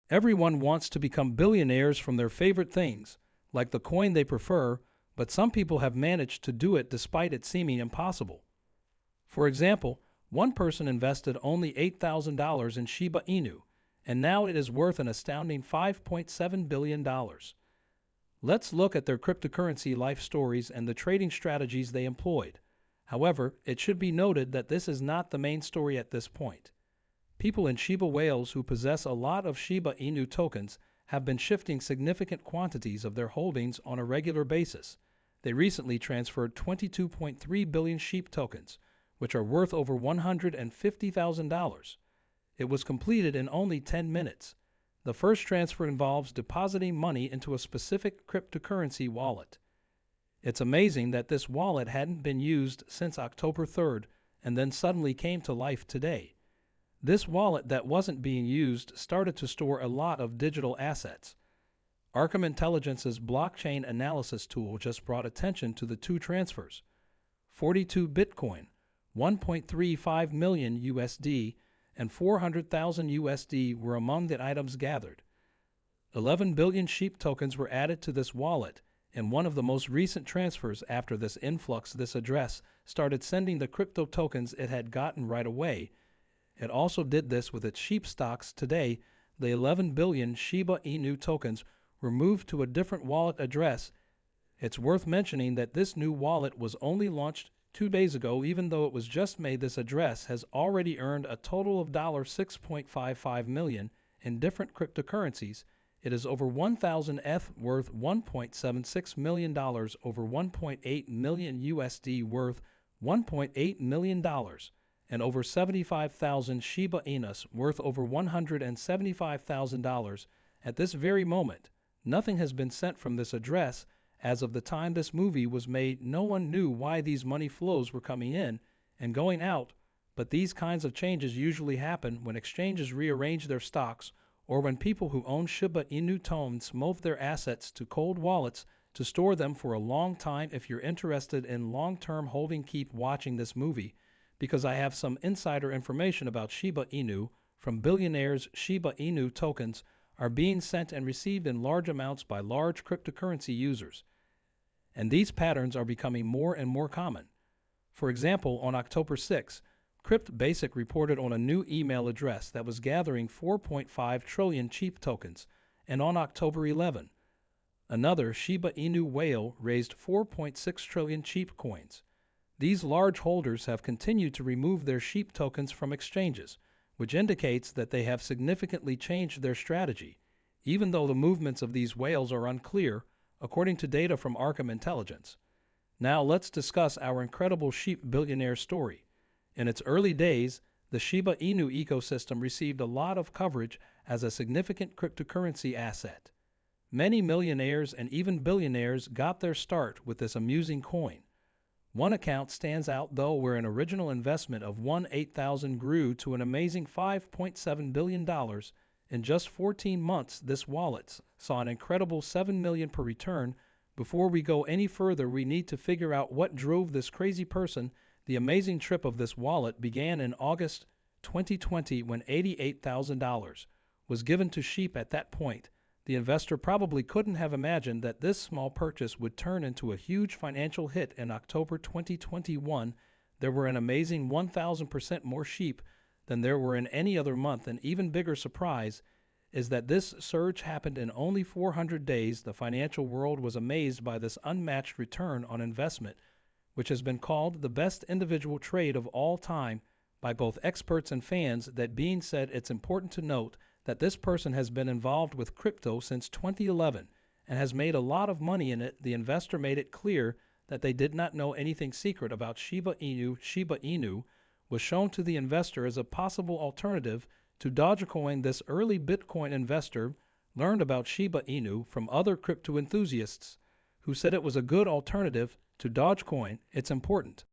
Everyone wants to become billionaires from their favorite things, like the coin they prefer, but some people have managed to do it despite it seeming impossible. For example, one person invested only $8,000 in Shiba Inu, and now it is worth an astounding $5.7 billion. Let's look at their cryptocurrency life stories and the trading strategies they employed. However, it should be noted that this is not the main story at this point. People in Shiba whales who possess a lot of Shiba Inu tokens have been shifting significant quantities of their holdings on a regular basis. They recently transferred 22.3 billion SHIB tokens, which are worth over $150,000. It was completed in only 10 minutes. The first transfer involves depositing money into a specific cryptocurrency wallet. It's amazing that this wallet hadn't been used since October 3rd and then suddenly came to life today. This wallet that wasn't being used started to store a lot of digital assets. Arkham Intelligence's blockchain analysis tool just brought attention to the two transfers. 42 Bitcoin, 1.35 million USD, and 400,000 USD were among the items gathered. 11 billion SHIB tokens were added to this wallet, and one of the most recent transfers after this influx, this address started sending the crypto tokens it had gotten right away. It also did this with its SHIB stocks. Today, the 11 billion Shiba Inu tokens were moved to a different wallet address. It's worth mentioning that this new wallet was only launched 2 days ago. Even though it was just made, this address has already earned a total of $6.55 million in different cryptocurrencies. It is over 1,000 ETH worth $1.76 million, over 1.8 million USD worth $1.8 million, and over 75,000 Shiba Inus worth over $175,000. At this very moment, nothing has been sent from this address. As of the time this movie was made, no one knew why these money flows were coming in and going out, but these kinds of changes usually happen when exchanges rearrange their stocks or when people who own Shiba Inu tokens move their assets to cold wallets to store them for a long time. If you're interested in long-term holding, keep watching this movie, because I have some insider information about Shiba Inu from billionaires. Shiba Inu tokens are being sent and received in large amounts by large cryptocurrency users, and these patterns are becoming more and more common. For example, on October 6, Crypt Basic reported on a new email address that was gathering 4.5 trillion SHIB tokens, and on October 11, another Shiba Inu whale raised 4.6 trillion SHIB coins. These large holders have continued to remove their SHIB tokens from exchanges, which indicates that they have significantly changed their strategy, even though the movements of these whales are unclear, according to data from Arkham Intelligence. Now let's discuss our incredible SHIB billionaire story. In its early days, the Shiba Inu ecosystem received a lot of coverage as a significant cryptocurrency asset. Many millionaires and even billionaires got their start with this amusing coin. One account stands out though, where an original investment of $8,000 grew to an amazing $5.7 billion in just 14 months. This wallet saw an incredible $7 million per return. Before we go any further, we need to figure out what drove this crazy person. The amazing trip of this wallet began in August 2020 when $88,000 was given to Shib. At that point, the investor probably couldn't have imagined that this small purchase would turn into a huge financial hit. In October 2021, there were an amazing 1,000% more Shib than there were in any other month. An even bigger surprise is that this surge happened in only 400 days. The financial world was amazed by this unmatched return on investment, which has been called the best individual trade of all time by both experts and fans. That being said, it's important to note that this person has been involved with crypto since 2011 and has made a lot of money in it. The investor made it clear that they did not know anything secret about Shiba Inu. Shiba Inu was shown to the investor as a possible alternative to Dogecoin. This early Bitcoin investor learned about Shiba Inu from other crypto enthusiasts who said it was a good alternative to Dogecoin. It's important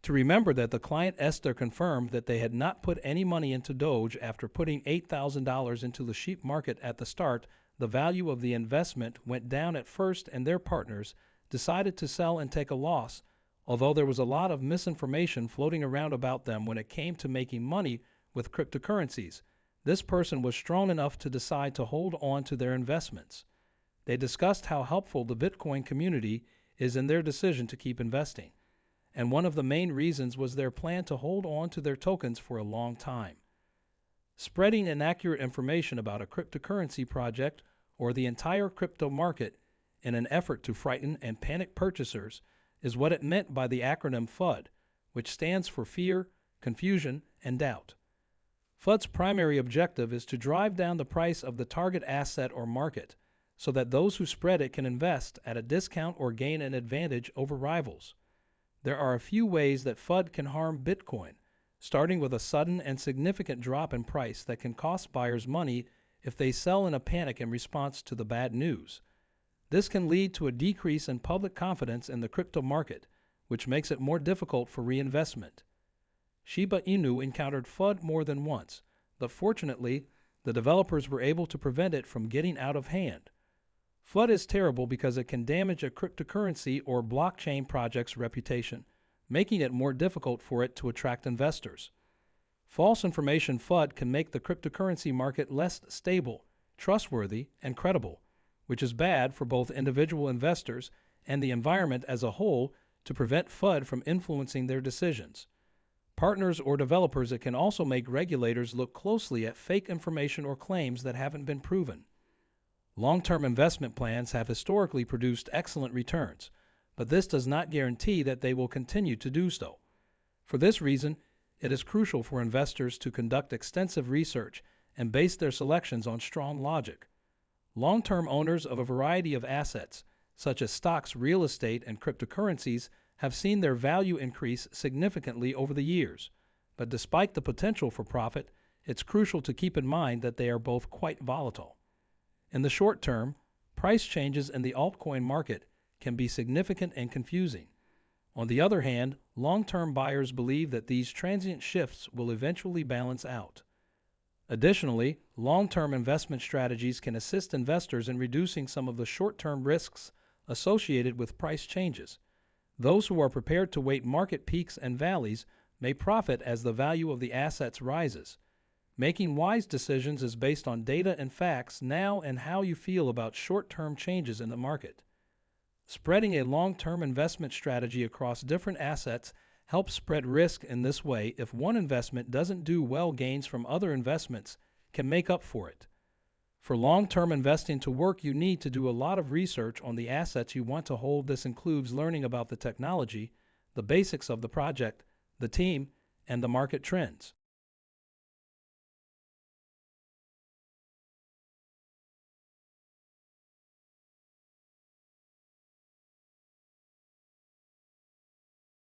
to remember that the client Esther confirmed that they had not put any money into Doge after putting $8,000 into the Shib market at the start. The value of the investment went down at first and their partners decided to sell and take a loss, although there was a lot of misinformation floating around about them when it came to making money with cryptocurrencies. this person was strong enough to decide to hold on to their investments. They discussed how helpful the Bitcoin community is in their decision to keep investing, and one of the main reasons was their plan to hold on to their tokens for a long time. Spreading inaccurate information about a cryptocurrency project or the entire crypto market in an effort to frighten and panic purchasers is what it meant by the acronym FUD, which stands for fear, confusion, and doubt. FUD's primary objective is to drive down the price of the target asset or market so that those who spread it can invest at a discount or gain an advantage over rivals. There are a few ways that FUD can harm Bitcoin, starting with a sudden and significant drop in price that can cost buyers money if they sell in a panic in response to the bad news. This can lead to a decrease in public confidence in the crypto market, which makes it more difficult for reinvestment. Shiba Inu encountered FUD more than once, but fortunately, the developers were able to prevent it from getting out of hand. FUD is terrible because it can damage a cryptocurrency or blockchain project's reputation, making it more difficult for it to attract investors. False information FUD can make the cryptocurrency market less stable, trustworthy, and credible, which is bad for both individual investors and the environment as a whole to prevent FUD from influencing their decisions. Partners or developers, it can also make regulators look closely at fake information or claims that haven't been proven. Long-term investment plans have historically produced excellent returns, but this does not guarantee that they will continue to do so. For this reason, it is crucial for investors to conduct extensive research and base their selections on strong logic. Long-term owners of a variety of assets, such as stocks, real estate, and cryptocurrencies, have seen their value increase significantly over the years. But despite the potential for profit, it's crucial to keep in mind that they are both quite volatile. In the short term, price changes in the altcoin market can be significant and confusing. On the other hand, long-term buyers believe that these transient shifts will eventually balance out. Additionally, long-term investment strategies can assist investors in reducing some of the short-term risks associated with price changes. Those who are prepared to wait market peaks and valleys may profit as the value of the assets rises. Making wise decisions is based on data and facts now and how you feel about short-term changes in the market. Spreading a long-term investment strategy across different assets helps spread risk in this way. If one investment doesn't do well, gains from other investments can make up for it. For long-term investing to work, you need to do a lot of research on the assets you want to hold. This includes learning about the technology, the basics of the project, the team, and the market trends.